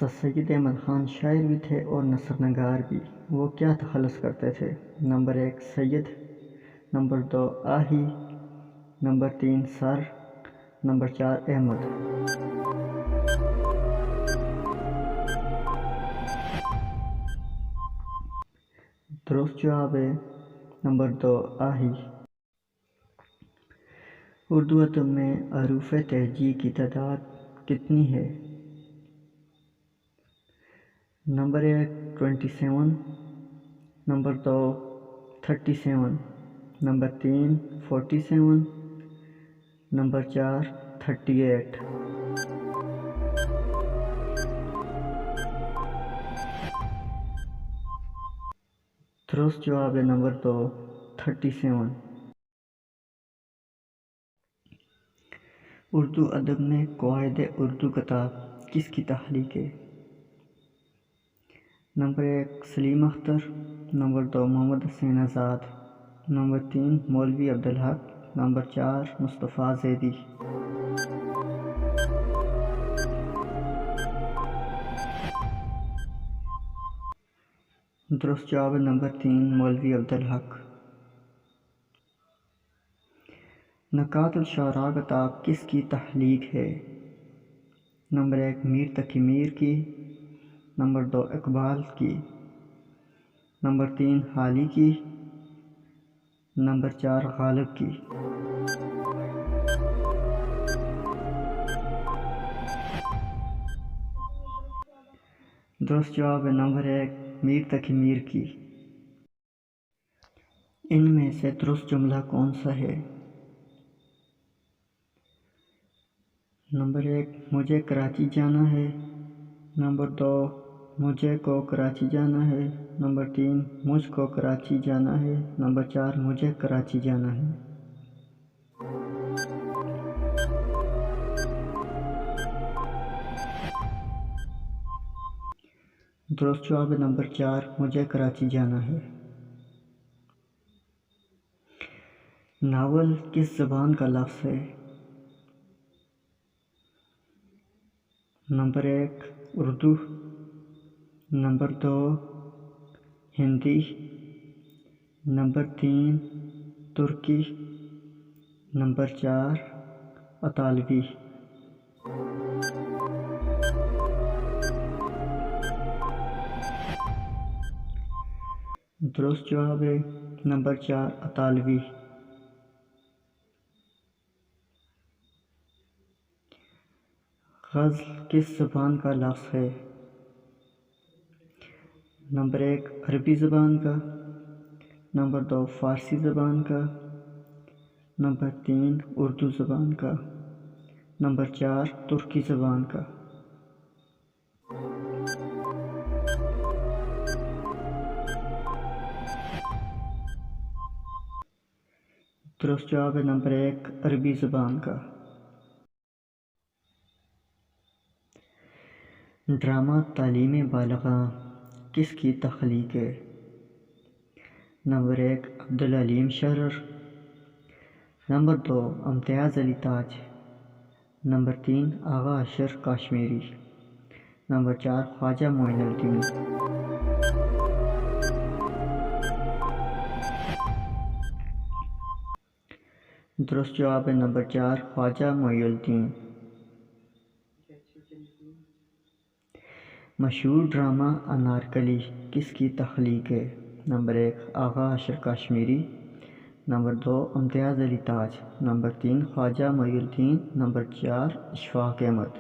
سر سید احمد خان شاعر بھی تھے اور نثر نگار بھی۔ وہ کیا تخلص کرتے تھے؟ نمبر 1 سید، نمبر 2 آہی، نمبر 3 سر، نمبر 4 احمد۔ درست جواب ہے نمبر 2 آہی۔ اردو ادب میں حروف تہجی کی تعداد کتنی ہے؟ Number 1 27، number 2 37، number 3 47، number 4 38۔ درست جواب ہے نمبر 2 37۔ اردو ادب میں قواعد اردو کتاب کس کی تخلیق ہے؟ نمبر 1 سلیم اختر، نمبر 2 محمد حسین آزاد، نمبر 3 مولوی عبدالحق، نمبر 4 مصطفیٰ زیدی۔ درست جواب ہے نمبر 3 مولوی عبدالحق۔ نکات الشعراء کتاب کس کی تخلیق ہے؟ نمبر 1 میر تقی میر کی، نمبر 2 اقبال کی، نمبر 3 حالی کی، نمبر 4 غالب کی۔ درست جواب ہے نمبر 1 میر تقی میر کی۔ ان میں سے درست جملہ کون سا ہے؟ نمبر 1 مجھے کراچی جانا ہے، نمبر 2 مجھے کو کراچی جانا ہے، نمبر 3 مجھ کو کراچی جانا ہے، نمبر 4 مجھے کراچی جانا ہے۔ درست جواب ہے نمبر 4 مجھے کراچی جانا ہے۔ ناول کس زبان کا لفظ ہے؟ Number 1 Urdu, number 2 Hindi, number 3 ترکی، نمبر 4 اطالوی۔ درست جواب ہے نمبر 4 اطالوی۔ غزل کس زبان کا لفظ ہے؟ نمبر 1 عربی زبان کا، نمبر 2 فارسی زبان کا، نمبر 3 اردو زبان کا، نمبر 4 ترکی زبان کا۔ درست جواب ہے نمبر 1 عربی زبان کا۔ ڈرامہ تعلیم بالغاں کس کی تخلیق ہے؟ نمبر 1 عبدالعلیم شرر، نمبر 2 امتیاز علی تاج، نمبر 3 آغا اشر کاشمیری، نمبر 4 خواجہ معین الدین۔ درست جواب ہے نمبر 4 خواجہ معین الدین۔ مشہور ڈرامہ انارکلی کس کی تخلیق ہے؟ نمبر 1 آغا اشر کاشمیری، نمبر 2 امتیاز علی تاج، نمبر 3 خواجہ معین الدین، نمبر 4 اشفاق احمد۔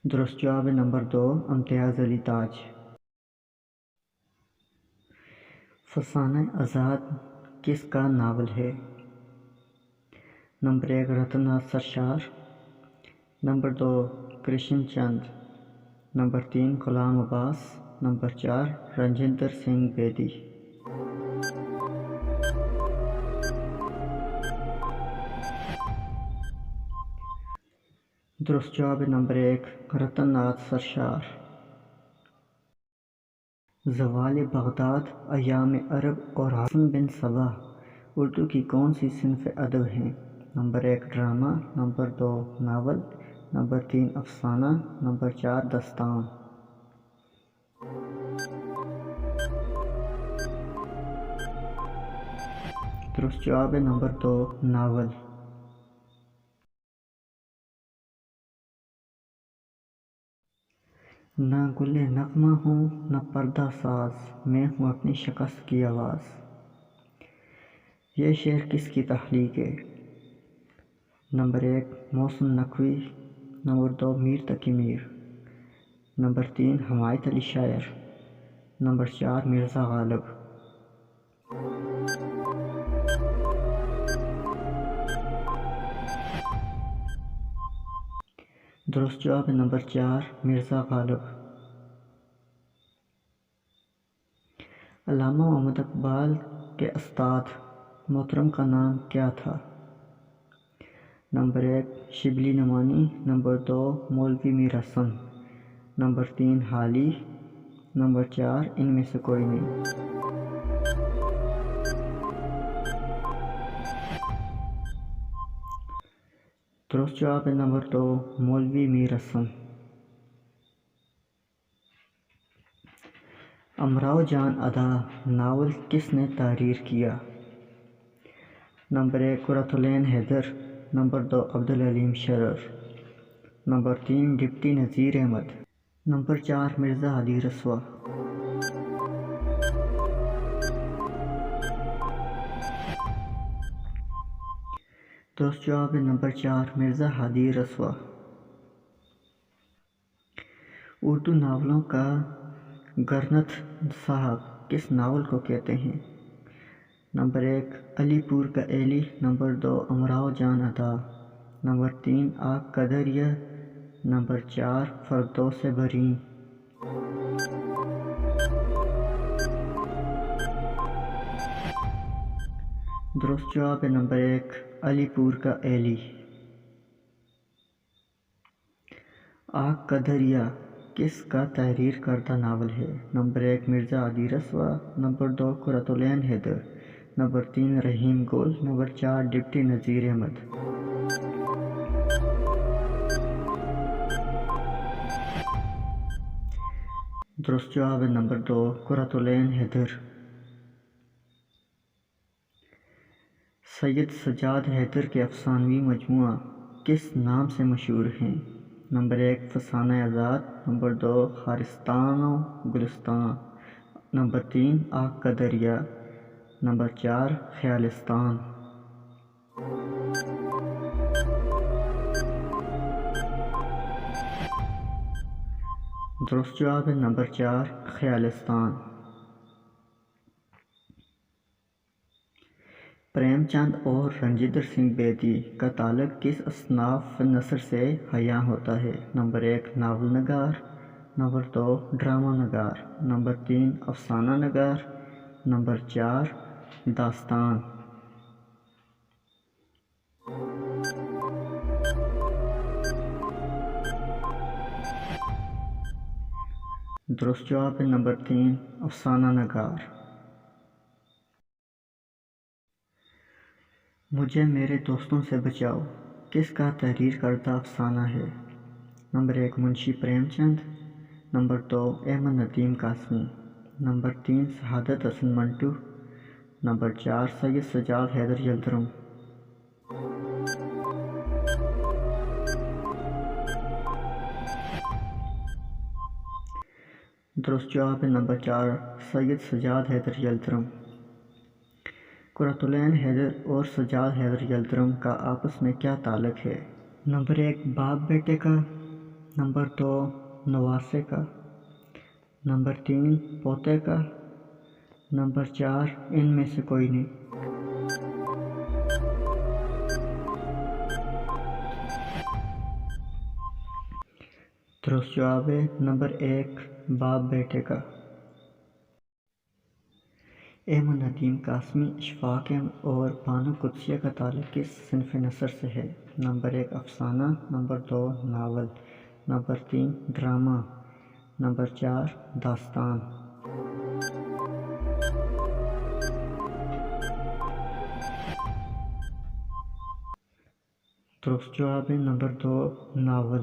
درست جواب ہے نمبر 2 امتیاز علی تاج۔ فسانہ آزاد کس کا ناول ہے؟ نمبر 1 رتن ناتھ سرشار، نمبر 2 کرشن چند، نمبر 3 غلام عباس، نمبر 4 رنجندر سنگھ بیدی۔ درست جواب ہے نمبر 1 رتن ناتھ سرشار۔ زوال بغداد ایام عرب اور حسن بن صبا اردو کی کون سی صنف ادب ہیں؟ Number 1 drama, number 2 novel, number 3 افسانہ، نمبر 4 داستان۔ درست جواب ہے نمبر 2 ناول۔ نہ گل نغمہ ہوں نہ پردہ ساز، میں ہوں اپنی شکست کی آواز۔ یہ شعر کس کی تخلیق ہے؟ Number 1 Mohsin Naqvi, number 2 Mir Taqi Mir, number 3 حمایت علی شاعر، نمبر 4 مرزا غالب۔ درست جواب ہے نمبر 4 مرزا غالب۔ علامہ محمد اقبال کے استاد محترم کا نام کیا تھا؟ نمبر 1 شبلی نعمانی، نمبر 2 مولوی میر حسن، نمبر 3 حالی، نمبر 4 ان میں سے کوئی نہیں۔ درست جواب ہے نمبر 2 مولوی میر حسن۔ امراؤ جان ادا ناول کس نے تحریر کیا؟ Number 1 Qurratulain Hyder, number 2 Abdul Halim Sharar, number 3 deputy Nazir Ahmad, number 4 Mirza Ali Ruswa. درست جواب ہے نمبر 4 مرزا ہادی رسوا۔ اردو ناولوں کا گرنتھ صاحب کس ناول کو کہتے ہیں؟ نمبر 1 علی پور کا ایلی، نمبر 2 امراؤ جان ادا، نمبر 3 آگ کا دریا، نمبر 4 فردوس بریں۔ درست جواب ہے نمبر 1 علی پور کا ایلی۔ آگ کا دریا کس کا تحریر کردہ ناول ہے؟ نمبر 1 مرزا علی رسوا، نمبر 2 قرۃ العین حیدر، نمبر 3 رحیم گل، نمبر 4 ڈپٹی نذیر احمد۔ درست جواب ہے نمبر 2 قرۃ العین حیدر۔ سید سجاد حیدر کے افسانوی مجموعہ کس نام سے مشہور ہیں؟ نمبر 1 فسانہ آزاد، نمبر 2 خارستان و گلستان، نمبر 3 آگ کا دریا، نمبر 4 خیالستان۔ درست جواب ہے نمبر 4 خیالستان۔ پریم چند اور رنجیندر سنگھ بیدی کا تعلق کس اصناف نثر سے حیاں ہوتا ہے؟ نمبر 1 ناول نگار، نمبر 2 ڈرامہ نگار، نمبر 3 افسانہ نگار، نمبر 4 داستان۔ درست جواب ہے نمبر 3 افسانہ نگار۔ مجھے میرے دوستوں سے بچاؤ کس کا تحریر کردہ افسانہ ہے؟ Number 1 Munshi Prem Chand, number 2 Ahmad Nadeem Qasmi, number 3 Saadat Hasan Manto, number 4 سید سجاد حیدر یلدرم۔ درست جواب ہے نمبر 4 سید سجاد حیدر یلدرم۔ قرۃ العین حیدر اور سجاد حیدر یلدرم کا آپس میں کیا تعلق ہے؟ نمبر 1 باپ بیٹے کا، نمبر 2 نواسے کا، نمبر 3 پوتے کا، نمبر 4 ان میں سے کوئی نہیں۔ درست جواب ہے نمبر 1 باپ بیٹے کا۔ احمد ندیم قاسمی اشفاق اور بانو قدسیہ کا تعلق کس صنف نثر سے ہے؟ نمبر 1 افسانہ، number 2 novel, number 3 drama, number 4 داستان۔ درست جواب ہے نمبر 2 ناول۔